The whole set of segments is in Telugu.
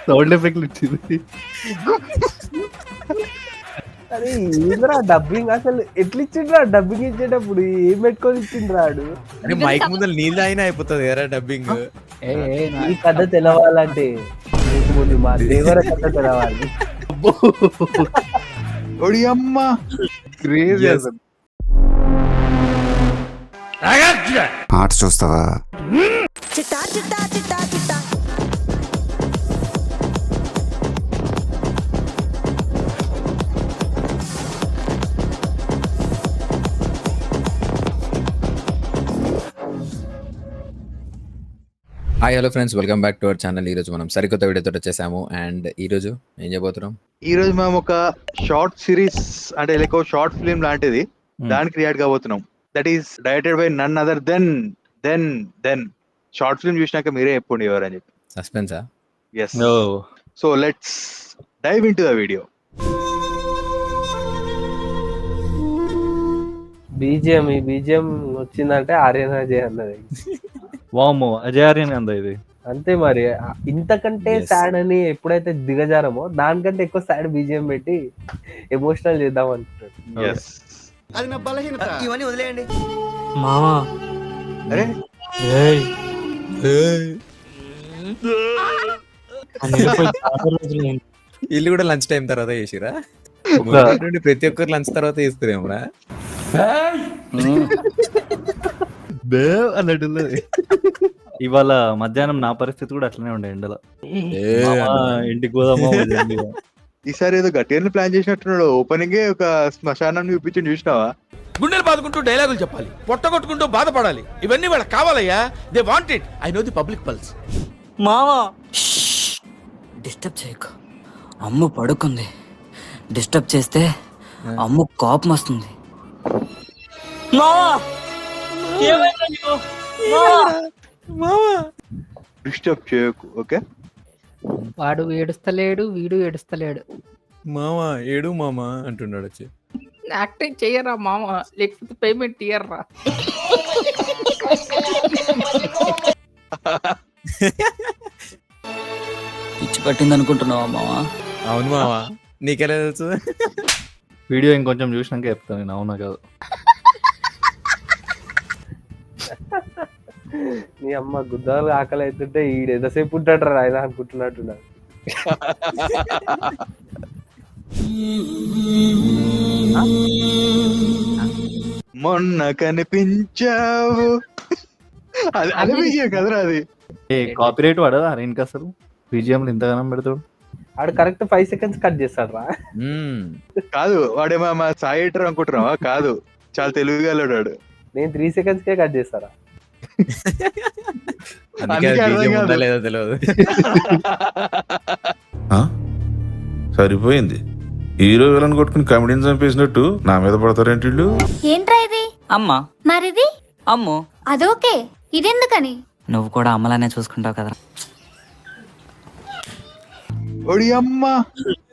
సౌండ్ ఎఫెక్ట్లు ఇచ్చింది. అరే ఏంద్రా డబ్బింగ్, అసలు ఎట్లా ఇచ్చిండ్రా డబ్బింగ్ ఇచ్చేటప్పుడు? ఏం పెట్టుకొని ఇచ్చిండ్రాడు? అరే మైక్ ముందు నీళ్ళు అయినా అయిపోతుంది ఎరా డబ్బింగ్. ఈ కథ తెలవాలంటే నీకు ముందు మా దేవర కథ తెలవాలి. ఒడియమ్మ క్రేజీ అసలు. ఆర్ట్స్ చూస్తావా? Hi hello friends, welcome back to our channel. ఈరోజు మనం సరికొత్త వీడియోతో వచ్చేసాము. అండ్ ఈరోజు ఏం చేయబోతున్నాం? ఈ రోజు మేము ఒక షార్ట్ సిరీస్ అంటే లైక్ షార్ట్ ఫిలిం లాంటిది దానికి క్రియేట్ కాబోతున్నాం. That is directed by none other than short film చూసినాక మీరే చెప్పండి ఎవరు అని చెప్పి. సస్పెన్సా? Yes. So let's dive into the video. BGM ఈ బీజిఎం వచ్చిందంటే ఆర్యన్ అజయ్ అన్నది. వామ్మో, అజయ్ ఆర్యన్ అందా ఇది? అంతే మరి. ఇంతకంటే సాడ్ అని ఎప్పుడైతే దిగజారమో దానికంటే ఎక్కువ సాడ్ బీజిఎం పెట్టి ఎమోషనల్ చేద్దాం అనుకుంటాడు. ఎస్. అది నా బలహీనత. ఇవన్నీ వదిలేయండి మామా. అరే వీళ్ళు కూడా లంచ్ టైం తర్వాత చేసిరా? ప్రతి ఒక్కరు లంచ్ తర్వాత చేస్తారేమరా? అన్నట్టు ఇవాళ మధ్యాహ్నం నా పరిస్థితి కూడా అట్లనే ఉండే ఎండలో. ఇంటికి పోదామా? ఈసారి ఏదో గట్టిగా ప్లాన్ చేసినట్టున్నాడు. ఓపెనింగ్ ఒక శ్మశానం చూపించి చూసినావా? గుండెలు బాదుకుంటూ డైలాగులు చెప్పాలి, పొట్ట కొట్టుకుంటూ బాధపడాలి. ఇవన్నీ వాళ్ళకి కావాలయ్యా. They want it. I know the public pulse. మామా డిస్టర్బ్ చేయకు. అమ్ము పడుకుంది. డిస్టర్బ్ చేస్తే అమ్ము కోపం వస్తుంది. డిస్టర్బ్ చేయకు. ఓకే. వాడు ఏడుస్తలేడు, వీడు ఏడుస్తలేడు. మామా ఏడు మామా అంటున్నాడు వచ్చి. యాక్టింగ్ చెయ్యరా మామ, లేకపోతే పేమెంట్ ఇయ్యర్రా. పిచ్చి పట్టింది అనుకుంటున్నావా మామా? అవును మామా, నీకెలా తెలుసు? వీడియో ఇంకొంచెం చూసినాక చెప్తాను నేను అవునా కాదు. నీ అమ్మ గుద్దాలు ఆకలి అవుతుంటే ఈడు ఎంతసేపు ఉంటాడు ఆయన అనుకుంటున్నట్టున్నాడు. మొన్న కనిపించావు. అది విజయం కదరా అది. కాపీరైట్ వాడదా ఇంకా అసలు బీజిఎం ఇంతగానం పెడతాడు? ఆడు కరెక్ట్ 5 seconds కట్ చేస్తాడు రా. కాదు, వాడేమో మా సాయి ఎడిటర్ అనుకుంటున్నావా? కాదు, చాలా తెలుగుగా వెళ్ళాడు. నేను 3 seconds కే కట్ చేస్తారా. లేదో తెలియదు. సరిపోయింది. హీరో విలన్ కొట్టుకుని కమెడీని చంపేసినట్టు నా మీద పడతారేంటి వీళ్ళు? ఏంట్రా ఇది? అమ్మా. మరిది అమ్ము. అదోకే, ఇదెందుకని? నువ్వు కూడా అమ్మలానే చూసుకుంటావు కదా. ఒడి అమ్మ,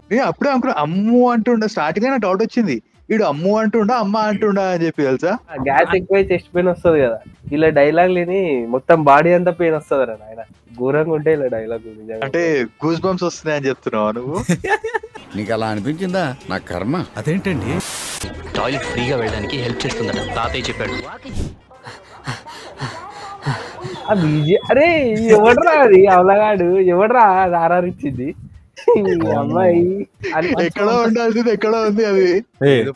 నేను అప్పుడే అనుకున్నా అమ్ము అంటుండ. స్టార్టింగ్ అయినా డౌట్ వచ్చింది, వీడు అమ్ము అంటుండా అమ్మ అంటుండా అని చెప్పి. తెలుసా, గ్యాస్ ఎక్కువై చెస్ట్ పెయిన్ వస్తుంది కదా. ఇలా డైలాగ్ లేని మొత్తం బాడీ అంతా పెయిన్ వస్తుంది రా ఆయన. ఘోరంగా ఉంటే ఇలా డైలాగ్ అంటే గూస్ బంప్స్ వస్తున్నాయి అని చెప్తున్నావా నువ్వు? నీకు అలా అనిపించిందా? నా కర్మ. అదేంటండి? టాయిలెట్ ఫ్రీగా వెళ్ళడానికి హెల్ప్ చేస్తుందట తాతయ్య చెప్పాడు. ఆ బీజీ. అరే ఎవడ్రా అది? అవలగాడు ఎవడ్రా ఆర్ఆర్ ఇచ్చింది? అమ్మాయి ఎక్కడో ఉండాల్సింది ఎక్కడో ఉంది. అది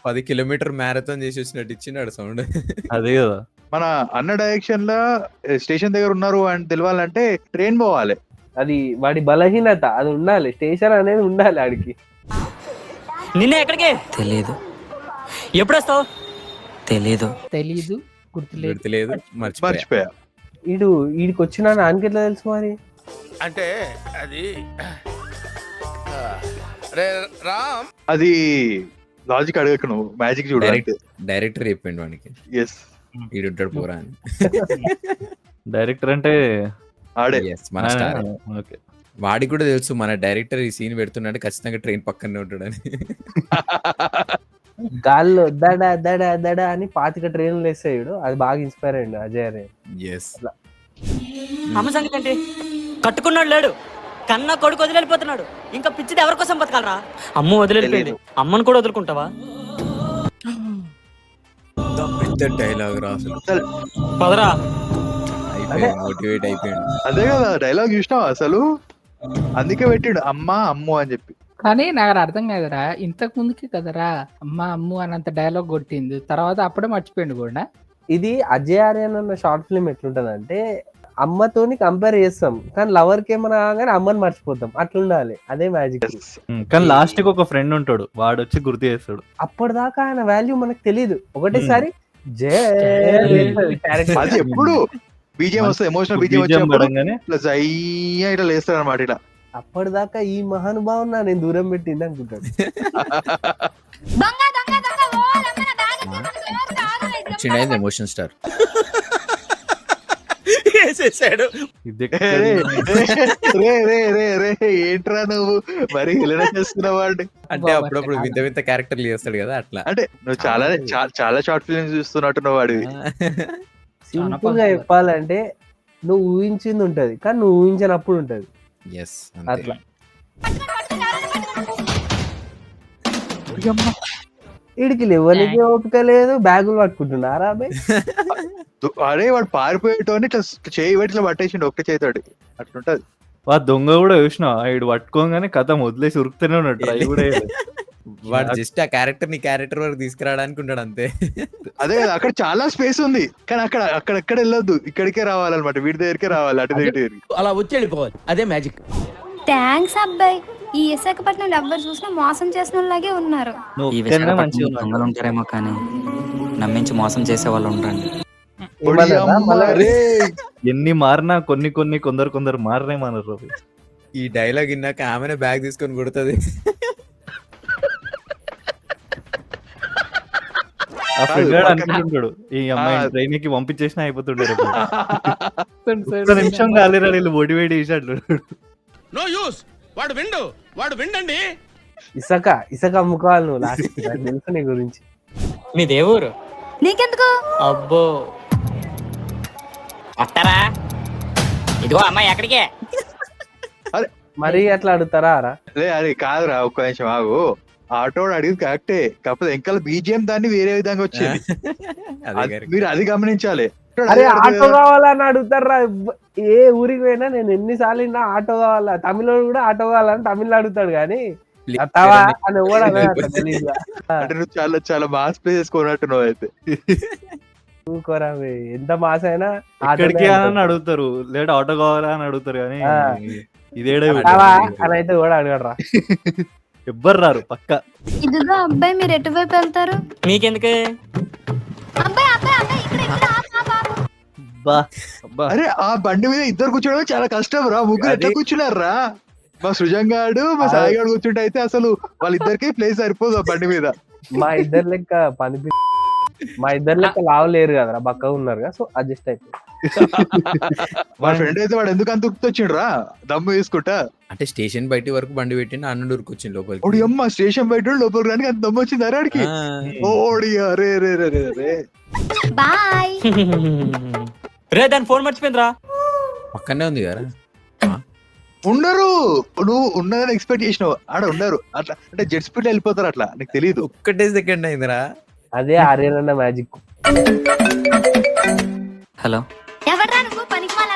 10 కిలోమీటర్ మ్యారథాన్ చేసి వచ్చినట్టు ఇచ్చినాడు సౌండ్. అదే కదా, మన అన్న డైరెక్షన్ లో స్టేషన్ దగ్గర ఉన్నారు అని తెలియాలంటే ట్రైన్ పోవాలి. అది వాడి బలహీనత. అది ఉండాలి, స్టేషన్ అనేది ఉండాలి ఆడికి. నిన్నే ఎక్కడికి తెలియదు. ఎప్పుడు వస్తావు తెలీదు. తెలీదు, గుర్తులేదు. గుర్తులేదు, మర్చిపోయా. వీడికి వచ్చిన నాన్నకి ఎట్లా తెలుసు మరి? అంటే అది రామ్, అది లాజిక్ అడగకు, నువ్వు మ్యాజిక్ చూడాలి. డైరెక్టర్ చెప్పిండు వానికి. ఎస్, ఈడుంటాడు పోరా అని. డైరెక్టర్ అంటే ఆడే. మన స్టార్. వాడికి కూడా తెలుసు మన డైరెక్టర్ ఈ సీన్ పెడుతున్నాడు, ఖచ్చితంగా ట్రైన్ పక్కనే ఉంటాడని. గాల్లో దడ దడ దడ అని 25 ట్రైన్లు వేస్తాడు. అది బాగా ఇన్స్పైర్ అయ్యిండు అజయ్ అనే. ఎస్ అమ్మ సంగతి ఏంటి? కట్టుకున్నాడు లేడు, కన్న కొడుకు వదిలిపోతున్నాడు, ఇంకా పిచ్చిది ఎవరి కోసం బతకాలరా? అమ్మ వదిలిపోయింది, అమ్మను కూడా వదులుకుంటావా? పెద్ద డైలాగ్ రా అసలు. పదరా. అయిపోయాడు, మోటివేట్ అయిపోయాడు. అదే కదా డైలాగ్ చూసినావు అసలు, అందుకే పెట్టిండు అమ్మా అమ్ము అని చెప్పి. కానీ నాకు అర్థం కాదురా, ఇంతకు ముందుకే కదరా అమ్మ అమ్ము అన్నంత డైలాగ్ కొట్టింది, తర్వాత అప్పుడే మర్చిపోయింది కూడా. ఇది అజయ్ ఆర్యన్ అన్న షార్ట్ ఫిల్మ్ ఎట్లుంటదంటే, అమ్మతోని కంపేర్ చేస్తాం కానీ లవర్ కి ఏమన్నా కానీ అమ్మని మర్చిపోతాం, అట్లుండాలి. అదే మ్యాజిక్. కానీ లాస్ట్ కి ఒక ఫ్రెండ్ ఉంటాడు, వాడు వచ్చి గుర్తు చేస్తాడు. అప్పటిదాకా ఆయన వాల్యూ మనకు తెలియదు, ఒకటేసారి అది ఎప్పుడు బీజిఎం వస్తుంది, ఎమోషనల్ బీజిఎం పడంగానే ప్లస్ అయ్యా ఇట్లా లేస్తాడు అనమాట. ఇట్లా అప్పటిదాకా ఈ మహానుభావున్నా నేను దూరం పెట్టింది అనుకుంటాడు. వచ్చిండైంది ఎమోషన్ స్టార్. వేసేసాడు. ఇది ఏంట్రా నువ్వు మరి ఇలా చేస్తున్నావు వాడిని. అంటే అప్పుడప్పుడు వింత వింత క్యారెక్టర్లు చేస్తాడు కదా అట్లా. అంటే నువ్వు చాలా షార్ట్ ఫిల్మ్స్ చూస్తున్నట్టున్నావు వాడివి. సింపుల్ గా చెప్పాలంటే నువ్వు ఊహించింది ఉంటది కానీ నువ్వు ఊహించినప్పుడు ఉంటది. ఎస్ అట్లా వీడికి లేవనికి ఓపిక లేదు, బ్యాగులు పట్టుకుంటున్నారా అబ్బాయి? అరే వాడు పారిపోయేటోని ఇట్లా చేయి పెట్టి ఇట్లా పట్టేసిండు ఒక్క చేతోటి, అట్లుంటది. వా దొంగ కూడా చూసినా, వీడు పట్టుకోగానే కథ వదిలేసి ఉరుకుతూనే ఉన్నాడు. ట్రై కూడా వాడు జస్ట్ ఆ క్యారెక్టర్ ని క్యారెక్టర్ వరకు తీసుకురావడానికి ఉంటాడు అంతే. అదే కదా, అక్కడ చాలా స్పేస్ ఉంది కానీ అక్కడ వెళ్ళొద్దు, ఇక్కడికే రావాలన్నమాట, వీడి దగ్గరికే రావాలి, అటు దగ్గరికి అలా వచ్చి వెళ్ళిపోవాలి, అదే మ్యాజిక్. థ్యాంక్స్ అబ్బాయి. ఈ విశాఖపట్నంలో ఎవ్వరు చూసినా మోసం చేసిన వాళ్ళలాగే ఉన్నారు. ఈ విశాఖపట్నంలో దొంగలు ఉంటారేమో కానీ నమ్మించి మోసం చేసే వాళ్ళు ఉంటారండి. ఎన్ని మారినా కొందరు మారనే మానరు. ఈ డైలాగ్ విన్నాక ఆమెనే బ్యాగ్ తీసుకొని కొడుతుంది. ఆ ఫ్రెండ్ అనుకుంటుంటాడు ఈ అమ్మాయి ట్రైన్ కి పంపించేసినా అయిపోతుంటాడు. ఒక్క నిమిషం కాలేరా వీళ్ళు మోటివేట్ చేసాడు. నో యూస్, వాడు విండండి. ఇసక అమ్ముకోవాలి నువ్వు. లాస్ట్ తెలుసు నీ గురించి. మీ దేవురు నీకెందుకు? అబ్బో వస్తారా? ఇదిగో అమ్మాయి ఎక్కడికే? మరి అట్లా అడుగుతారా రా? అది కాదురా, ఒక్క నిమిషం ఆగు. ఆటో అడిగింది కరెక్టే, కాకపోతే ఇంకా బీజిఎం దాన్ని వేరే విధంగా వచ్చింది. మీరు అది గమనించాలి. అరే ఆటో కావాలని అడుగుతారా? ఏ ఊరికి పోయినా నేను ఎన్నిసార్లు విన్నా ఆటో కావాలా, తమిళోడు కూడా ఆటో కావాలని తమిళ అడుగుతాడు కానీ అత్తవా అని కూడా అంటే నువ్వు చాలా చాలా మాస్ ప్లే చేసుకోనట్టున్నావు అయితే. చూకోరా ఎంత మాస్ అయినా ఎక్కడికి అని అడుగుతారు, లేదా ఆటో కావాలా అని అడుగుతారు కానీ ఇదేడే అని అయితే కూడా అడగడరా. ఎవ్వరు రారు పక్క. ఇదిగో అబ్బాయి మీరు ఎటువైపు వెళ్తారు? మీకెందుకే? అబ్బాయి అబ్బాయి అబ్బాయి ఇక్కడ అరే ఆ బండి మీద ఇద్దరు కూర్చోవడం చాలా కష్టం రా, ముగ్గురు ఎట్లా కూర్చున్నారా? మా సృజంగాడు మా సాయిగాడు కూర్చుంటే అయితే అసలు వాళ్ళిద్దరికి ప్లేస్ సరిపోదు ఆ బండి మీద. మా ఇద్దరు లెక్క లావలేరు కదరా, బక్కగా ఉన్నారు కదా, సో అడ్జస్ట్ అయిపోయి. మా ఫ్రెండ్ అయితే వాడు ఎందుకు అంత ఉక్కొచ్చిండు రా దమ్ము వేసుకుంటా. అంటే స్టేషన్ బయట వరకు బండి పెట్టిండు, అన్నుడు వచ్చింది లోపలికి. ఓడి అమ్మ స్టేషన్ బయట లోపలికి రానికి అంత దమ్ము వచ్చింది అరాడికి. ఓడి అరే రే రే రే రే. బాయ్. రే దాని ఫోన్ మర్చిపోయిందిరా. పక్కనే ఉంది కదా. ఉండరు, నువ్వు ఉన్నదని ఎక్స్పెక్ట్ చేసినావు, ఆడ ఉండరు. అట్లా అంటే జెట్ స్పీడ్ వెళ్ళిపోతారు, అట్లా నీకు తెలియదు. ఒక్కటే సెకండ్ అయిందిరా. అదే ఆర్యన్ అన్న మ్యాజిక్. హలో, ఎవడ్రా నువ్వు? పనికి మాల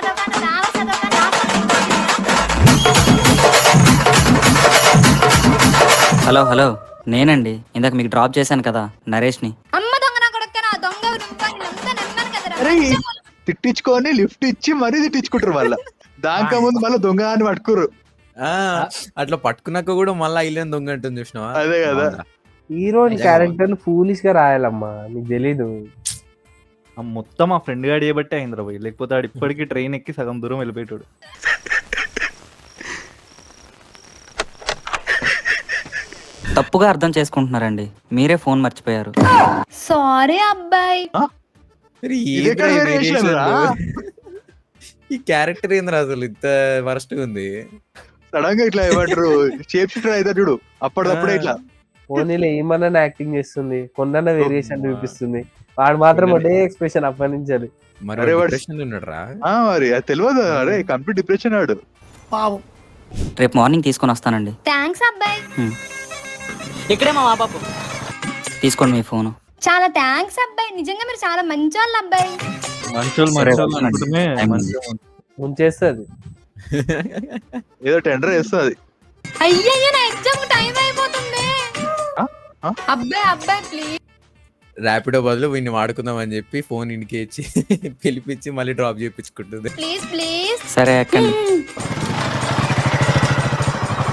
హలో నేనండి. ఇందాక మీకు డ్రాప్ చేశాను కదా, నరేష్ని. అమ్మ దొంగ నా కొడుకురా, దొంగ నమ్మను కదరా. అరే తిట్టించుకొని లిఫ్ట్ ఇచ్చి మరీ తిట్టించుకుంటారు వాళ్ళ. దానిక ముందు మళ్ళీ దొంగ అని పట్టుకోరు. అట్లా పట్టుకున్నాక కూడా మళ్ళీ ఇల్లు దొంగ అంటుంది చూసినావా? అదే కదా, హీరోయిన్ క్యారెక్టర్ ఫూలిష్ గా రాయాలమ్మా, నీకు తెలీదు. మొత్తం ఆ ఫ్రెండ్ గాడి చేయబట్టే అయిందిరా పోయి, లేకపోతే ఆడు ఇప్పటికీ ట్రైన్ ఎక్కి సగం దూరం వెళ్ళిపోయాడు. తప్పుగా అర్థం చేసుకుంటున్నారండి, మీరే ఫోన్ మర్చిపోయారు. సారీ అబ్బాయి. ఈ క్యారెక్టర్ ఏంద్రా అసలు ఇంత వరస్ట్ ఉంది. సడన్ గా ఇట్లా ఏమంటారు షేప్ షిఫ్టర్ అవుతాడు చూడు, అప్పటిదప్పుడే ఇట్లా ఓనీలో ఏమన్నా యాక్టింగ్ చేస్తుంది, కొందన్న వేరియేషన్ చూపిస్తుంది. వాడు మాత్రం ఒకటే ఎక్స్ప్రెషన్ అప్పటి నుంచి. మరి అరే వాడు- డిప్రెషన్ ఉన్నాడు రా. మరి అది తెలియదు. అరే కంప్లీట్ డిప్రెషన్ ఆడు. రేపు మార్నింగ్ తీసుకొని వస్తానండి. థ్యాంక్స్ అబ్బాయి. ఇక్కడే మా బాబు. తీసుకోండి మీ ఫోను. చాలా థ్యాంక్స్ అబ్బాయి, నిజంగా మీరు చాలా మంచి వాళ్ళు అబ్బాయి. మంచోళ్ళు అనుకుంటమే ముంచేస్తుంది. ఏదో టెండర్ వేస్తుంది. అయ్యయ్యో నా ఎగ్జామ్ టైం అయిపోతుంది. అబ్బాయి అబ్బాయి ప్లీజ్. ర్యాపిడో బదులు వీడిని వాడుకుందాం అని చెప్పి ఫోన్ ఇంటికి ఇచ్చి పిలిపించి మళ్ళీ డ్రాప్ చేయించుకుంటుంది. Please please. సరే ఎక్కండి.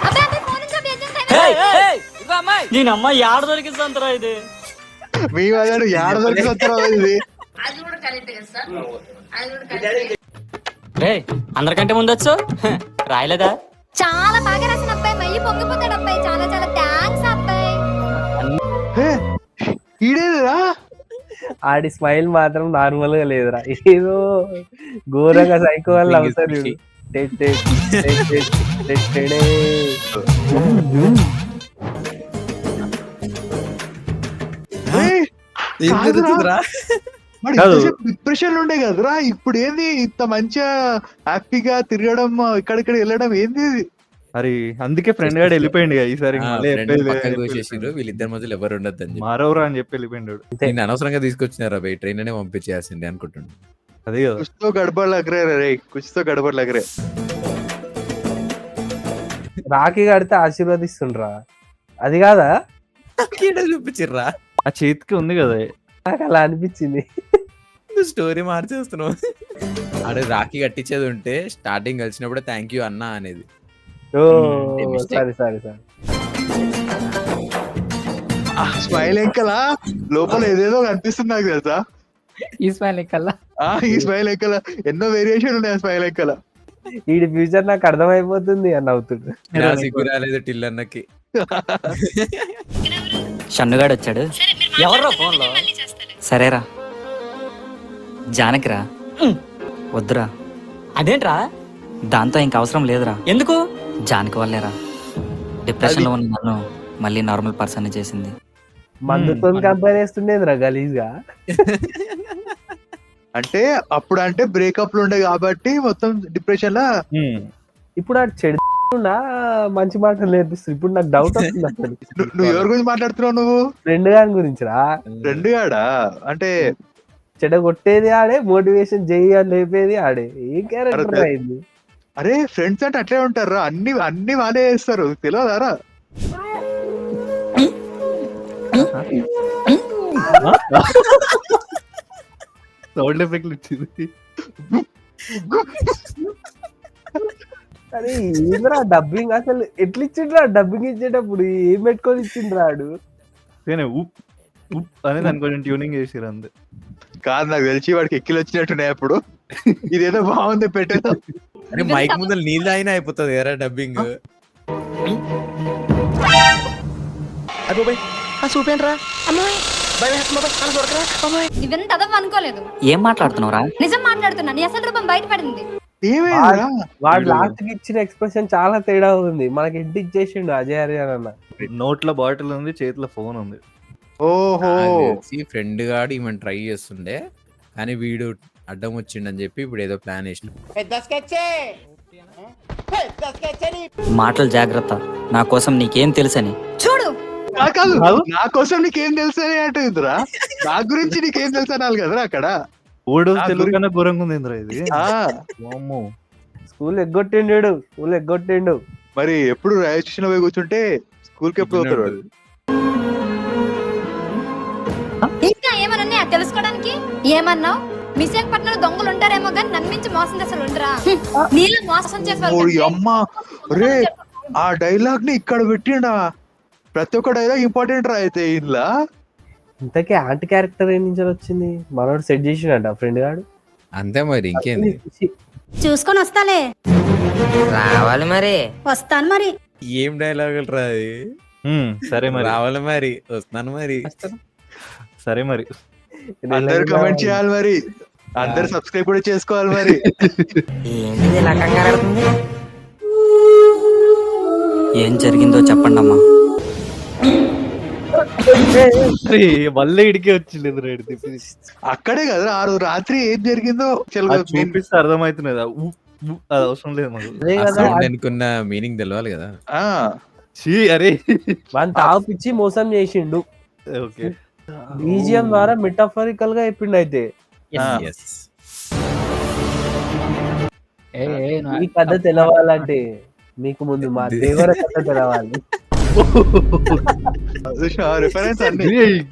అబ్బాయి అబ్బాయి ఫోన్ నుంచి ఎగ్జామ్ టైం. నేను అమ్మాయి ఏడ దొరికిందంతరా ఇది. మీ వాడు ఏడ దొరికిపోతారో ఇది. రే అందరికంటే ముందొచ్చు రాయలేదా? చాలా బాగా రాసిన అబ్బాయి, మళ్ళీ పొంగిపోతాడు అబ్బాయి. చాలా చాలా థ్యాంక్స్ అబ్బాయి. ఈడేదిరా. ఆడి స్మైల్ మాత్రం నార్మల్ గా లేదురా, ఏదో ఘోరంగా సైకో వాళ్ళు అవుతారు. డిప్రెషన్ ఉండే కదరా, ఇప్పుడు ఏంది ఇంత మంచిగా హ్యాపీగా తిరగడం, ఇక్కడిక్కడ వెళ్ళడం ఏంది? మరి అందుకే ఫ్రెండ్ గాడు వెళ్ళిపోయింది ఈసారి. వీళ్ళిద్దరి మధ్యలో ఎవరు ఉండద్దు అని మారవరా అని చెప్పి వెళ్ళిపోయిండు. నేను అనవసరంగా తీసుకొచ్చినారా బై, ట్రైన్ అనే పంపించేసింది అనుకుంటుండే. అదే కదా, కుచ్తో గడబడ్ లగ్ రే, కుచ్తో గడబడ్ లగ్ రే. రాఖీ కడితే ఆశీర్వదిస్తుండ్రా, అది కాదా చూపించిర్రా. ఆ చేతికి ఉంది కదా, నాకు అలా అనిపించింది. స్టోరీ మార్చేస్తున్నావు. అదే రాఖీ కట్టించేది ఉంటే స్టార్టింగ్ కలిసినప్పుడు థ్యాంక్ యూ అన్నా అనేది. సరే సరే సరే. స్మైల్ ఎంకలా లోపల ఏదేదో కనిపిస్తుంది నాకు తెలుసా. ఈ స్మైల్ ఎక్కల్లా, ఈ స్మైల్ ఎంకల ఎన్నో వేరియేషన్ ఉన్నాయి. ఆ స్మైల్ ఎంకల ఈ ఫ్యూచర్ నాకు అర్థమైపోతుంది అని అవుతుంది. రాలేదు టిల్ అన్నకి. షన్నుగాడు వచ్చాడు. ఎవర్రా ఫోన్ లో? సరేరా జానకిరా. వద్దురా. అదేంట్రా? దాంతో ఇంక అవసరం లేదురా. ఎందుకు? జానకి వల్లేరా డిప్రెషన్ లో ఉన్న నన్ను మళ్ళీ నార్మల్ పర్సన్ చేసింది. మందుతో కంపేర్ చేస్తుండేదిరా గలీజ్ గా. అంటే అప్పుడు అంటే బ్రేకప్ ఉండే కాబట్టి మొత్తం డిప్రెషన్ లా. ఇప్పుడు ఆ చెడు మంచి మాటలు నేర్పిస్తుంది. ఇప్పుడు నాకు డౌట్ వస్తుంది అసలు. నువ్వు ఎవరి గురించి మాట్లాడుతున్నావు? నువ్వు ఫ్రెండ్ గారి గురించి రా. ఫ్రెండ్ గాడా? అంటే చెడ కొట్టేది ఆడే, మోటివేషన్ చెయ్యి అని లేపేది ఆడే. ఏం క్యారెక్టర్ అయింది? అరే ఫ్రెండ్స్ అంటే అట్లే ఉంటారు, అన్ని వాళ్ళే చేస్తారు, తెలియదారా? సౌండ్ ఎఫెక్ట్ ఇచ్చింది. అరే ఏంద్రా డబ్బింగ్, అసలు ఎట్లా ఇచ్చిండ్రా డబ్బింగ్ ఇచ్చేటప్పుడు? ఏం పెట్టుకొని ఇచ్చిండ్రాడు? అని దాని కొంచెం ట్యూనింగ్ చేసిరు అంతే. కాదు, నాకు తెలిసి వాడికి ఎక్కిలు వచ్చినట్టున్నాయి అప్పుడు. ఇదేదో బాగుంది పెట్టేదా. అరే మైక్ ముందు నీళ్ళు అయినా అయిపోతుంది ఎరా డబ్బింగ్. ఇవన్నీ చదవ అనుకోలేదు. ఏం మాట్లాడుతున్నావురా? నిజం మాట్లాడుతున్నా, నీ అసలు రూపం బయటపడింది. వాడు లాస్ట్ కి ఇచ్చిన ఎక్స్ప్రెషన్ చాలా తేడా ఉంది. మనకి ఇంటి ఇచ్చేసిండు అజయ్ హరియన్ అన్న. నోట్లో బాటిల్ ఉంది, చేతిలో ఫోన్ ఉంది. ఓహో, ఫ్రెండ్ గాడు ఈమెను ట్రై చేస్తుండే కానీ వీడు అడ్డం వచ్చిండని చెప్పి ఇప్పుడు ఏదో ప్లాన్ వేసిన. మాటలు జాగ్రత్త. నా కోసం నీకేం తెలుసని. చూడు, నా కోసం నీకేం తెలుసు అంటుందిరా. నా గురించి నీకేం తెలుసు అనాలి కదరా అక్కడ. తెలుగు కన్నా ఘోరంగా ఉంది ఇంద్ర ఇది. స్కూల్ ఎగ్గొట్టిండు. మరి ఎప్పుడు రైల్వే స్టేషన్ పోయి కూర్చుంటే స్కూల్ కి ఎప్పుడు అవుతాడు? ఇంకా ఏమన్నా తెలుసుకోవడానికి? ఏమన్నావు? విశాఖపట్నంలో దొంగలు ఉంటారేమో కానీ నమ్మించి మోసం చేసే ఉండరా? నీళ్ళు మోసం చేసే అమ్మా రే, ఆ డైలాగ్ ని ఇక్కడ పెట్టిండా? ప్రతి ఒక్క డైలాగ్ ఇంపార్టెంట్ రా. అయితే ఇంట్లో ఇంతకీ ఆంటీ క్యారెక్టర్ ఏం నుంచి వచ్చింది? మనోడు సెట్ చేసిండ ఫ్రెండ్ గాడు. అంతే మరి, ఇంకేంది? చూసుకొని వస్తాలే. రావాలి మరి. వస్తాను మరి. ఏం డైలాగులు రా అది? సరే మరి, రావాలి మరి, వస్తాను మరి. సరే మరి, అందరు కమెంట్ చేయాలి మరి, అందరు సబ్స్క్రైబ్ కూడా చేసుకోవాలి మరి. ఏం జరిగిందో చెప్పండి అమ్మా. అరే మళ్ళీ ఇడికే వచ్చింది రేడు అక్కడే కదా ఆ రోజు రాత్రి ఏం జరిగిందో చూపిస్తే అర్థమవుతున్నది. అది అవసరం లేదు మాకు. అదే కదా అనుకున్న మీనింగ్ తెలవాలి కదా. అరే వాని తాపిచ్చి మోసం చేసిండు. ఓకే బీజిఎం ద్వారా మెటాఫరికల్ గా చెప్పిండు. అయితే ఈ కథ తెలవాలంటే మీకు ముందు మా దేవర కథ తెలవాలి.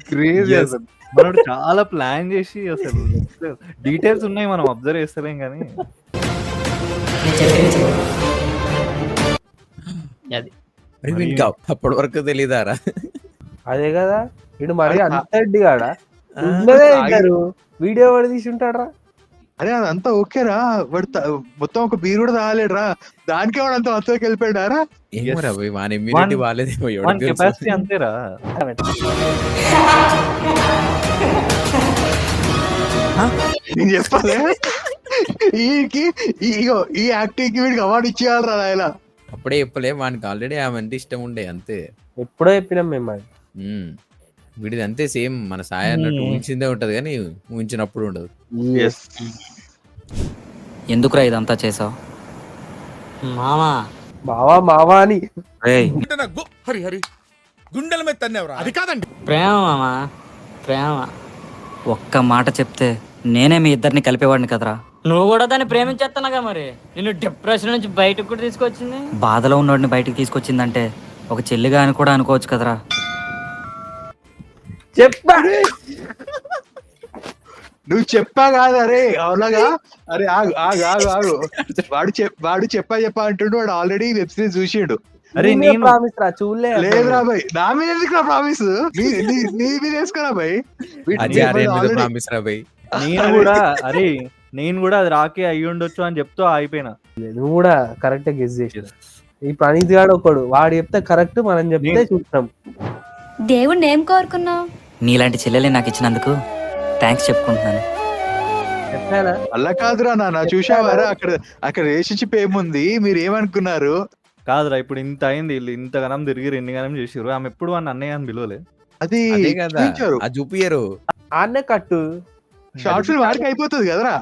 క్రేజీ అసలు. మనోడు చాలా ప్లాన్ చేసి అసలు డీటెయిల్స్ ఉన్నాయి, మనం అబ్జర్వ్ చేస్తలేం కానీ ఇంకా అప్పటి వరకు తెలీదారా? అదే కదా ఇడు మరి అంత కాడా ఇద్దరు వీడియో వాడు తీసి ఉంటాడరా. అరే అదంతా ఓకేరా, వాడు మొత్తం ఒక బీరు కూడా తాగలేడురా, దానికే వాడు అంత మొత్తం వెళ్ళిపోయాడారా? కెపాసిటీ అంతేరా. నేను చెప్పాలి ఈ యాక్టింగ్ కి వీడికి అవార్డు ఇచ్చేయాలరా ఆయన. అప్పుడే చెప్పలే, వానికి ఆల్రెడీ ఆమె అంటే ఇష్టం ఉండే అంతే. ఎప్పుడో చెప్పినాం మేము అది. వీడిది అంతే సేమ్ మన సాయి అన్నట్టు ఊహించిందే ఉంటది కానీ ఊహించినప్పుడు ఉండదు. ఎందుకురా ఇదంతా చేసావు? మామా బావా మావా అని హరి హరి గుండెల మీద తన్నేవరా? అది కాదండి ప్రేమ మామా, ప్రేమ. ఒక్క మాట చెప్తే నేనే మీ ఇద్దరిని కలిపేవాడిని కదరా. నువ్వు కూడా దాన్ని ప్రేమించేస్తున్నాగా, మరి నిన్ను డిప్రెషన్ నుంచి బయటకు కూడా తీసుకొచ్చింది. బాధలో ఉన్నోడిని బయటకు తీసుకొచ్చిందంటే ఒక చెల్లిగా అని కూడా అనుకోవచ్చు కదరా. చెప్పా నువ్వు చెప్పా కాదు. అరే అవునగా, అరే ఆగు ఆగు ఆగు ఆగు, వాడు చెప్పా అంటుండు. వాడు ఆల్రెడీ వెబ్ సిరీస్ చూసిండు. అరే నేను ప్రామిస్ రా చూడలే. లేదురా భయ్, నా మీద ఎందుకు ప్రామిస్? నీ మీద వేసుకోరా భయ్. నేను కూడా అది రాకే అయ్యి ఉండొచ్చు అని చెప్తూ అయిపోయినా. నువ్వు కూడా కరెక్ట్ గెస్ చేసి. ఈ ప్రణీత్ గాడు ఒకడు, వాడు చెప్తే కరెక్ట్, మనం చెప్తే చూస్తాం. దేవుణ్ణి ఏం కోరుకున్నావు? నీలాంటి చెల్లెలే నాకు ఇచ్చినందుకు థ్యాంక్స్ చెప్పుకుంటున్నాను. అలా కాదురా నాన్న, చూసావారా అక్కడ రిలేషన్షిప్ ఏముంది? మీరు ఏమనుకున్నారు? కాదురా, ఇప్పుడు ఇంత అయింది, వీళ్ళు ఇంతగానం తిరిగి ఎన్ని గనం చేసారు. ఆమె ఎప్పుడు వాడిని అన్నయ్య అని పిలవలే. అది చూపియరు. ఆన్నే కట్టు షార్ట్ ఫిల్మ్ వారికి అయిపోతుంది కదరా.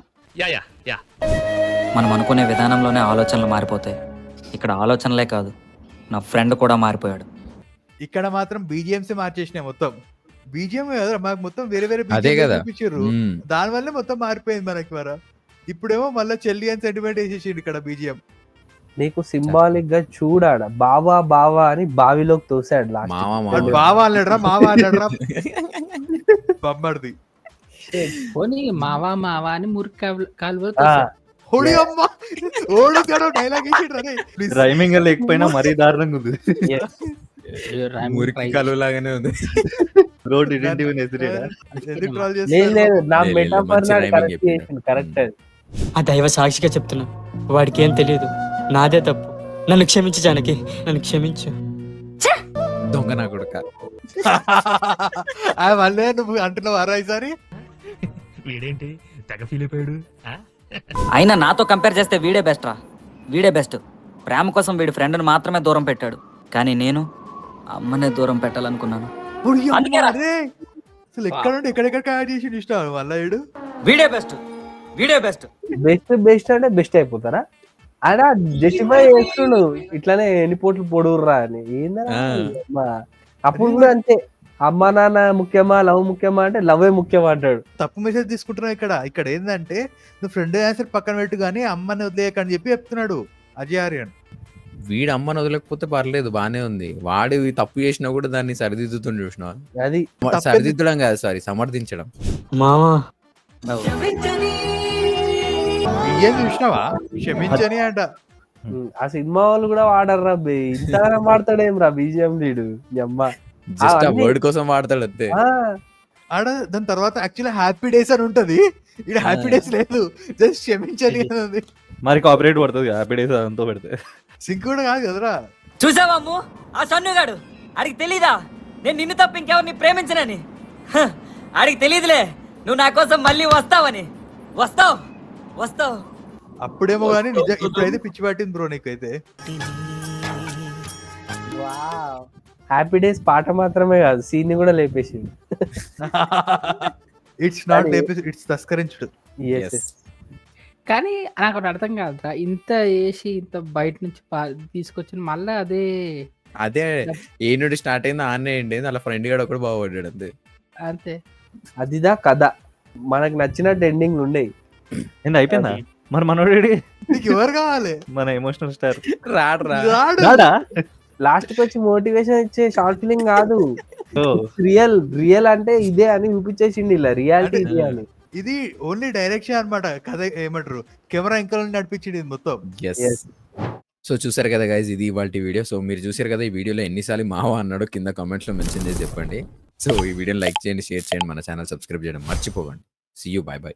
మనం అనుకునే విధానంలోనే ఆలోచనలు మారిపోతాయి. ఇక్కడ ఆలోచనలే కాదు, నా ఫ్రెండ్ కూడా మారిపోయాడు. ఇక్కడ మాత్రం బీజిఎంసీ మార్చేసినాయి మొత్తం. బీజిఎం కదా మాకు మొత్తం వేరే వేరే చూపించారు, దాని వల్లే మొత్తం మారిపోయింది మనకి. మరి ఇప్పుడేమో మళ్ళీ చెల్లి అని సెంటిమెంట్ వేసేసిండు ఇక్కడ బీజిఎం. నీకు సింబాలిక్ గా చూడాడ బావా బావా అని బావిలోకి తోసాడు. బావా అన్నాడరా, మావా అన్నాడరా బొమ్మడిది. మావా మావా అని మురికి కాలువ రైమింగ్ లేకపోయినా మరీ దారుణంగా ఉంది. మురికి కలువ లాగానే ఉంది. ఆ దైవ సాక్షిగా చెప్తున్నా, వాడికి ఏం తెలియదు, నాదే తప్పు. నన్ను క్షమించు జానకి, నన్ను క్షమించు. దొంగ నా కొడుక. మళ్ళీ నువ్వు అంటున్నావు అరా ఈసారి. వీడేంటి తెగ ఫీల్ అయిపోయాడు. అయినా నాతో కంపేర్ చేస్తే వీడే బెస్ట్ రా, వీడే బెస్ట్. ప్రేమ కోసం వీడి ఫ్రెండ్ని మాత్రమే దూరం పెట్టాడు, కానీ నేను అమ్మనే దూరం పెట్టాలనుకున్నాను. అసలు ఎక్కడ నుండి ఎక్కడెక్కడ చేసి ఇష్టం మళ్ళీ వీడే బెస్ట్, వీడే బెస్ట్. బెస్ట్ బెస్ట్ అంటే బెస్ట్ అయిపోతారా? ఆయన జస్టిఫై చేస్తుండు ఇట్లానే ఎన్ని పోట్లు పొడుగుర్రా అని. ఏందన్నా అప్పుడు కూడా అంతే, అమ్మ నాన్న ముఖ్యమా లవ్ ముఖ్యమా అంటే లవ్ ముఖ్యమా అంటాడు. తప్పు మెసేజ్ తీసుకుంటున్నావు ఇక్కడ ఏంటంటే నువ్వు ఫ్రెండ్ ఆన్సర్ పక్కన పెట్టు కానీ అమ్మని వదిలేయకని చెప్పి చెప్తున్నాడు అజయ్ ఆర్యన్. వీడు అమ్మని వదలకపోతే పర్లేదు, బానే ఉంది. వాడు తప్పు చేసినా కూడా దాన్ని సరిదిద్దుతుండే చూసినా. అది సరిదిద్దడం కాదు, సారీ సమర్థించడం. మామా ఏం చూసినావా? క్షమించని అంట. ఆ సినిమా వాళ్ళు కూడా వాడర్రా బే, ఇంతగానే వాడతాడేం రా బీజిఎం లీడు. అమ్మ జస్ట్ ఆ వర్డ్ కోసం వాడతాడు అంతే. ఆడ దాని తర్వాత యాక్చువల్లీ హ్యాపీ డేస్ అని ఉంటది, ఇక్కడ హ్యాపీ డేస్ లేదు, జస్ట్ క్షమించని అని. మరి కాపరేట్ పడుతుంది హ్యాపీ డేస్ అంతా పెడితే. సింక్ కూడా కాదు కదరా. చూసావా అమ్ము, ఆ సన్నుగాడు ఆడికి తెలీదా నేను నిన్ను తప్ప ఇంకెవరిని ప్రేమించనని? ఆడికి తెలీదులే నువ్వు నా కోసం మళ్ళీ వస్తావని. వస్తావు వస్తావు అప్పుడేమో కానీ ఇప్పుడైతే పిచ్చి పట్టింది బ్రో నీకైతే. హ్యాపీ డేస్ పాట మాత్రమే కాదు సీన్ కూడా లేపేసిండు. ఇట్స్ నాట్ ఇట్స్ తస్కరించుడు. Yes. కానీ నాకు ఒకటి అర్థం కాదురా, ఇంత వేసి ఇంత బయట నుంచి తీసుకొచ్చిన మళ్ళీ అదే ఏ నుండి స్టార్ట్ అయిందో ఆన్నే ఎండ్ అయింది. అలా ఫ్రెండ్ గాడు ఒకటి బాగుపడ్డాడు అంతే. అంతే. అదిదా కథ. మనకు నచ్చినట్టు ఎండింగ్ ఉండేవి. ఏంది అయిపోయిందా? మరి మనోడి నీకు ఎవరు కావాలి? మన ఎమోషనల్ స్టార్ రాడు. లాస్ట్ కి వచ్చి మోటివేషన్ ఇచ్చే షార్ట్ ఫిలిం కాదు. ఓ రియల్ అంటే ఇదే అని చూపించేసిండి, ఇలా రియాలిటీ ఇదే అని. ఇది ఓన్లీ డైరెక్షన్ అన్నమాట. కథ ఏమంటారు, కెమెరా ఇంకా నడిపించింది ఇది మొత్తం. సో చూసారు కదా గైస్, ఇది ఇవాళ వీడియో. సో మీరు చూసారు కదా ఈ వీడియోలో ఎన్నిసార్లు మావా అన్నాడో కింద కామెంట్స్ లో మెన్షన్ చేసి చెప్పండి. సో ఈ వీడియోని లైక్ చేయండి, షేర్ చేయండి, మన ఛానల్ సబ్స్క్రైబ్ చేయడం మర్చిపోకండి. See you, bye by.